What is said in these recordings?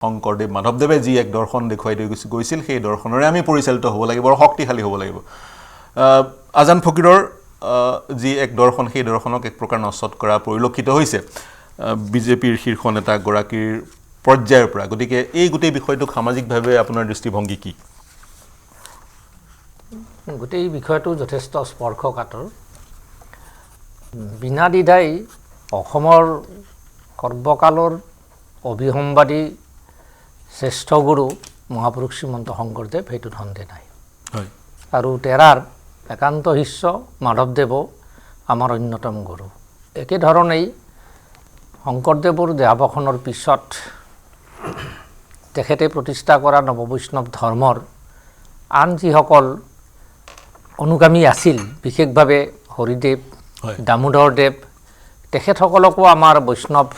শংকৰদেৱ মাধৱদেৱে যি এক দৰ্শন দেখুৱাই গৈছিল সেই দৰ্শনৰে আমি পৰিচালিত হ'ব লাগিব আৰু শক্তিশালী হ'ব লাগিব আজান ফকীৰৰ যি এক দৰ্শন সেই দৰ্শনক এক প্ৰকাৰ নস্বত কৰা পৰিলক্ষিত হৈছে বিজেপিৰ শীৰ্ষ নেতা গৰাকীৰ পৰ্যায়ৰ পৰা গতিকে এই গোটেই বিষয়টো সামাজিকভাৱে আপোনাৰ দৃষ্টিভংগী কি গোটেই বিষয়টো যথেষ্ট স্পৰ্শকাতৰ বিনা দ্বিধাই অসমৰ সৰ্বকালৰ অভিসম্বাদী শ্ৰেষ্ঠ গুৰু মহাপুৰুষ শ্ৰীমন্ত শংকৰদেৱ সেইটোত সন্দেহ নাই আৰু তেৰাৰ একান্ত শিষ্য মাধৱদেৱো আমাৰ অন্যতম গুৰু একেধৰণেই শংকৰদেৱৰ দেহাৱসানৰ পিছত তেখেতে প্ৰতিষ্ঠা কৰা নৱবৈষ্ণৱ ধৰ্মৰ আন যিসকল অনুগামী আছিল বিশেষভাৱে হৰিদেৱ দামোদৰদেৱ তেখেতসকলকো আমাৰ বৈষ্ণৱ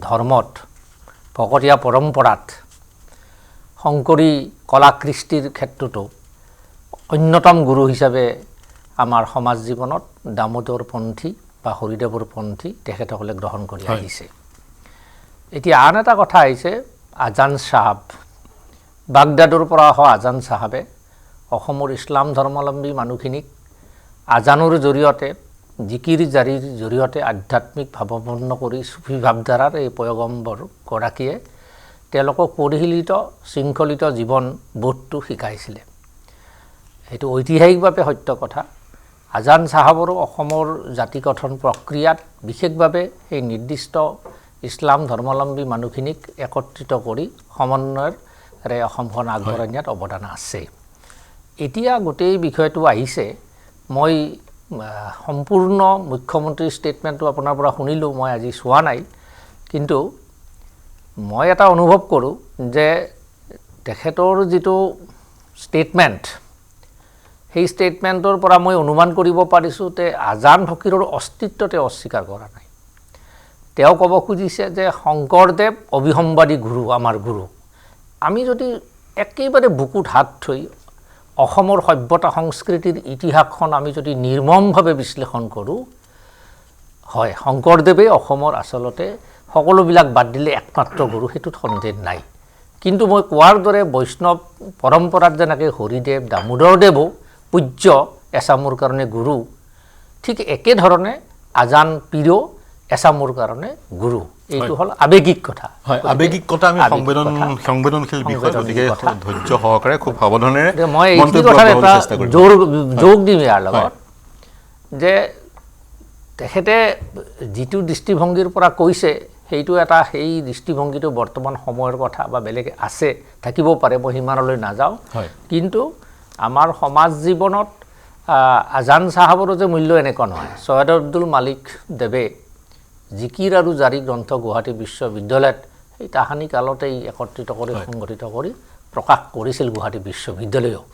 ধৰ্মত ভকতীয়া পৰম্পৰাত শংকৰী কলা কৃষ্টিৰ ক্ষেত্ৰতো অন্যতম গুৰু হিচাপে আমাৰ সমাজ জীৱনত দামোদৰপন্থী বা হৰিদেৱৰপন্থী তেখেতসকলে গ্ৰহণ কৰি আহিছে এতিয়া আন এটা কথা আহিছে আজান চাহাব বাগদাদৰ পৰা অহা আজান চাহাবে অসমৰ ইছলাম ধৰ্মাৱলম্বী মানুহখিনিক আজানৰ জৰিয়তে জিকিৰ জাৰিৰ জৰিয়তে আধ্যাত্মিক ভাৱপূৰ্ণ কৰি চুফি ভাৱধাৰাৰ এই পয়গম্বৰ গৰাকীয়ে তেওঁলোকক পৰিশীলিত শৃংখলিত জীৱন বোধটো শিকাইছিলে এইটো ঐতিহাসিকভাৱে সত্য কথা আজান চাহাবৰো অসমৰ জাতি গঠন প্ৰক্ৰিয়াত বিশেষভাৱে সেই নিৰ্দিষ্ট ইছলাম ধৰ্মাৱলম্বী মানুহখিনিক একত্ৰিত কৰি সমন্বয়ৰে অসমখন আগবঢ়াই নিয়াত অৱদান আছে এতিয়া গোটেই বিষয়টো আহিছে মই সম্পূৰ্ণ মুখ্যমন্ত্ৰীৰ ষ্টেটমেণ্টটো আপোনাৰ পৰা শুনিলোঁ মই আজি চোৱা নাই কিন্তু মই এটা অনুভৱ কৰোঁ যে তেখেতৰ যিটো ষ্টেটমেণ্ট সেই ষ্টেটমেণ্টৰ পৰা মই অনুমান কৰিব পাৰিছোঁ যে আজান ফকীৰৰ অস্তিত্বতে অস্বীকাৰ কৰা নাই তেওঁ ক'ব খুজিছে যে শংকৰদেৱ অভিসম্বাদী গুৰু আমাৰ গুৰু আমি যদি একেবাৰে বুকুত হাত থৈ অসমৰ সভ্যতা সংস্কৃতিৰ ইতিহাসখন আমি যদি নিৰ্মমভাৱে বিশ্লেষণ কৰোঁ হয় শংকৰদেৱে অসমৰ আচলতে সকলোবিলাক বাদ দিলে একমাত্ৰ গুৰু সেইটোত সন্দেহ নাই কিন্তু মই কোৱাৰ দৰে বৈষ্ণৱ পৰম্পৰাত যেনেকৈ হৰিদেৱ দামোদৰদেৱো পূজ্য এচামৰ কাৰণে গুৰু ঠিক একেধৰণে আজান পীৰো এচামৰ কাৰণে গুৰু এইটো হ'ল আৱেগিক কথা হয় আৱেগিক কথা আমি সংবেদনশীল বিষয় গতিকে ধৈৰ্য সহকাৰে খুব সাৱধানেৰে মই এই কথাত এটা যোগ দিম ইয়াৰ লগত যে তেখেতে যিটো দৃষ্টিভংগীৰ পৰা কৈছে সেইটো এটা সেই দৃষ্টিভংগীটো বৰ্তমান সময়ৰ কথা বা বেলেগ আছে থাকিব পাৰে মই সিমানলৈ নাযাওঁ কিন্তু আমাৰ সমাজ জীৱনত আজান চাহাবৰো যে মূল্য এনেকুৱা নহয় ছৈয়দ আব্দুল মালিক দেৱে জিকিৰ আৰু জাৰি গ্ৰন্থ গুৱাহাটী বিশ্ববিদ্যালয়ত সেই তাহানি কালতেই একত্ৰিত কৰি সংগঠিত কৰি প্ৰকাশ কৰিছিল গুৱাহাটী বিশ্ববিদ্যালয়েও